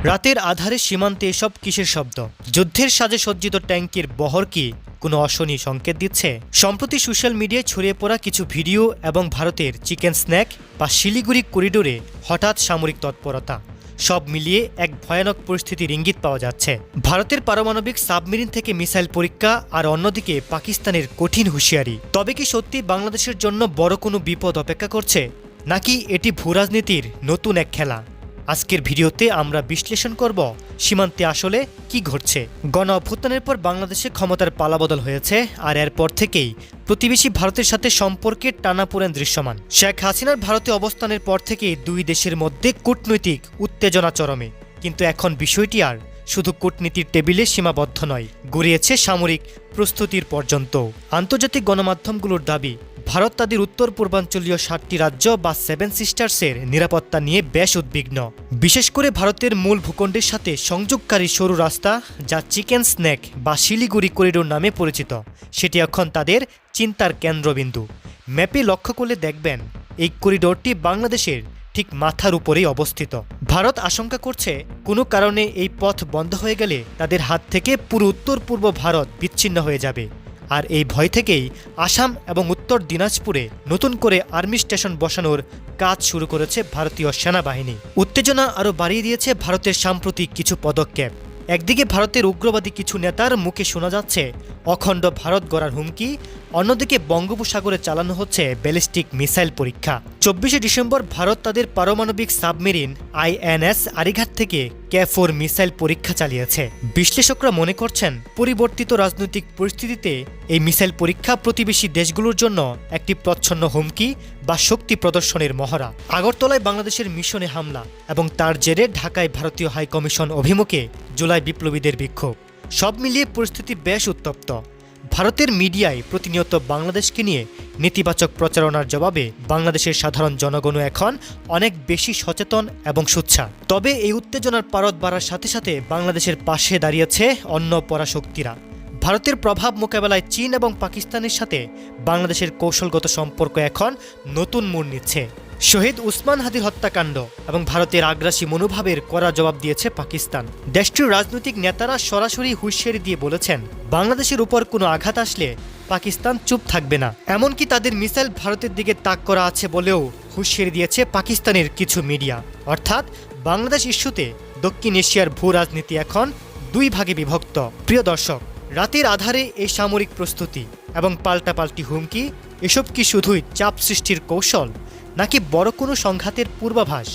রাতের আধারে সীমান্তে এসব কিসের শব্দ? যুদ্ধের সাজে সজ্জিত ট্যাঙ্কের বহর কি কোনো অশনি সংকেত দিচ্ছে? সম্প্রতি সোশ্যাল মিডিয়ায় ছড়িয়ে পড়া কিছু ভিডিও এবং ভারতের চিকেন স্ন্যাক বা শিলিগুড়ি করিডোরে হঠাৎ সামরিক তৎপরতা, সব মিলিয়ে এক ভয়ানক পরিস্থিতির ইঙ্গিত পাওয়া যাচ্ছে। ভারতের পারমাণবিক সাবমেরিন থেকে মিসাইল পরীক্ষা, আর অন্যদিকে পাকিস্তানের কঠিন হুঁশিয়ারি। তবে কি সত্যি বাংলাদেশের জন্য বড় কোনো বিপদ অপেক্ষা করছে, নাকি এটি ভূরাজনীতির নতুন এক খেলা? আজকের ভিডিওতে আমরা বিশ্লেষণ করব সীমান্তে আসলে কি ঘটছে। গণ অভ্যুত্থানের পর বাংলাদেশে ক্ষমতার পালাবদল হয়েছে, আর এরপর থেকেই প্রতিবেশী ভারতের সাথে সম্পর্কের টানাপোড়েন দৃশ্যমান। শেখ হাসিনার ভারতে অবস্থানের পর থেকেই দুই দেশের মধ্যে কূটনৈতিক উত্তেজনা চরমে। কিন্তু এখন বিষয়টি আর শুধু কূটনীতির টেবিলে সীমাবদ্ধ নয়, গড়িয়েছে সামরিক প্রস্তুতির পর্যন্ত। আন্তর্জাতিক গণমাধ্যমগুলোর দাবি, ভারত তাদের উত্তর পূর্বাঞ্চলীয় 7টি রাজ্য বা 7 সিস্টার্সের নিরাপত্তা নিয়ে বেশ উদ্বিগ্ন। বিশেষ করে ভারতের মূল ভূখণ্ডের সাথে সংযোগকারী সরু রাস্তা, যা চিকেন স্ন্যাক বা শিলিগুড়ি করিডোর নামে পরিচিত, সেটি এখন তাদের চিন্তার কেন্দ্রবিন্দু। ম্যাপে লক্ষ্য করলে দেখবেন এই করিডোরটি বাংলাদেশের ঠিক মাথার উপরেই অবস্থিত। ভারত আশঙ্কা করছে কোনো কারণে এই পথ বন্ধ হয়ে গেলে তাদের হাত থেকে পুরো উত্তর পূর্ব ভারত বিচ্ছিন্ন হয়ে যাবে। আর এই ভয় থেকেই আসাম এবং উত্তর দিনাজপুরে নতুন করে আর্মি স্টেশন বসানোর কাজ শুরু করেছে ভারতীয় সেনাবাহিনী। উত্তেজনা আরও বাড়িয়ে দিয়েছে ভারতের সাম্প্রতিক কিছু পদক্ষেপ। একদিকে ভারতের উগ্রবাদী কিছু নেতার মুখে শোনা যাচ্ছে অখণ্ড ভারত গড়ার হুমকি, অন্যদিকে বঙ্গোপসাগরে চালানো হচ্ছে ব্যালিস্টিক মিসাইল পরীক্ষা। 24শে ডিসেম্বর ভারত তাদের পারমাণবিক সাবমেরিন INS আরিঘাট থেকে K4 মিসাইল পরীক্ষা চালিয়েছে। বিশ্লেষকরা মনে করছেন পরিবর্তিত রাজনৈতিক পরিস্থিতিতে এই মিসাইল পরীক্ষা প্রতিবেশী দেশগুলোর জন্য একটি প্রচ্ছন্ন হুমকি বা শক্তি প্রদর্শনের মহড়া। আগরতলায় বাংলাদেশের মিশনে হামলা এবং তার জেরে ঢাকায় ভারতীয় হাইকমিশন অভিমুখে জুলাই বিপ্লবীদের বিক্ষোভ, সব মিলিয়ে পরিস্থিতি বেশ উত্তপ্ত। ভারতের মিডিয়ায় প্রতিনিয়ত বাংলাদেশকে নিয়ে নেতিবাচক প্রচারণার জবাবে বাংলাদেশের সাধারণ জনগণও এখন অনেক বেশি সচেতন এবং সোচ্চার। তবে এই উত্তেজনার পারদ বাড়ার সাথে সাথে বাংলাদেশের পাশে দাঁড়িয়েছে অন্য পরাশক্তিরা। ভারতের প্রভাব মোকাবেলায় চীন এবং পাকিস্তানের সাথে বাংলাদেশের কৌশলগত সম্পর্ক এখন নতুন মোড় নিচ্ছে। শহীদ উসমান হাদির হত্যাকাণ্ড এবং ভারতের আগ্রাসী মনোভাবের কড়া জবাব দিয়েছে পাকিস্তান। দেশটির রাজনৈতিক নেতারা সরাসরি হুঁশিয়ারি দিয়ে বলেছেন, বাংলাদেশের উপর কোনো আঘাত আসলে পাকিস্তান চুপ থাকবে না। এমনকি তাদের মিসাইল ভারতের দিকে তাক করা আছে বলেও হুঁশিয়ারি দিয়েছে পাকিস্তানের কিছু মিডিয়া। অর্থাৎ বাংলাদেশ ইস্যুতে দক্ষিণ এশিয়ার ভূ রাজনীতি এখন দুই ভাগে বিভক্ত। প্রিয় দর্শক, রাতের আধারে এই সামরিক প্রস্তুতি এবং পাল্টাপাল্টি হুমকি, এসব কি শুধুই চাপ সৃষ্টির কৌশল, নাকি বড় কোনো সংঘাতের পূর্বাভাস?